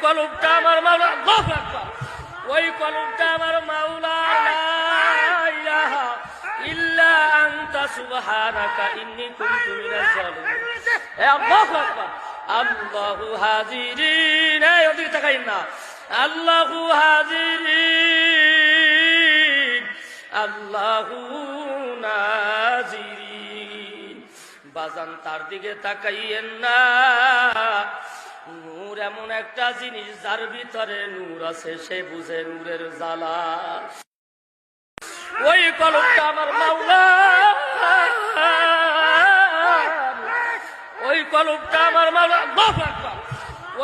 কলবটা আমার মাওলা, আল্লাহু আকবার, ওই কলবটা আমার মাওলা, লা ইলাহা ইল্লা আনতা সুবহানাকা ইন্নী কুনতু মিনাজ জালিমিন। আল্লাহু আকবার, আল্লাহু হাজিরিন, এই ওদিকে তাকাইন না, আল্লাহু হাজিরিন আল্লাহু নাজিরিন। বাজান তার দিকে তাকাইয়েন না, নূর এমন একটা জিনিস যার ভিতরে নূর আছে, সে বুঝে নূরের জ্বালা। ওই কলবটা আমার মাওলা, ওই কলবটা আমার মাওলা, আল্লাহু আকবার,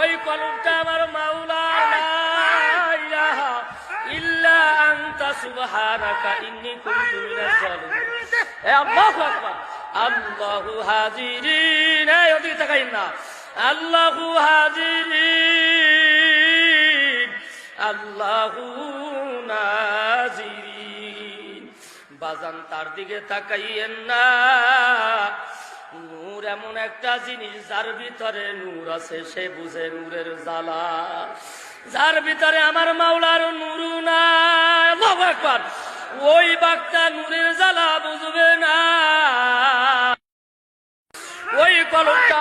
ওই কলবটা আমার মাওলা, লা ইলাহা ইল্লা আনতা সুবহানাকা ইন্নী কুনতু মিনাজ জালিমিন। আল্লাহু আকবার, আল্লাহু হাজিরিন, এই ওদিকে তাকাইন না, আল্লাহু হাজিরিন আল্লাহু নাজিরিন। বাজান তার দিকে তাকাইয়েন না, নূর এমন একটা জিনিস যার ভিতরে নূর আছে, সে বুঝে নূরের জ্বালা। যার ভিতরে আমার মাওলার নূর নাই, আল্লাহু আকবার, ওই বাক্তা নূরের জ্বালা বুঝবে না। ওই কলবটা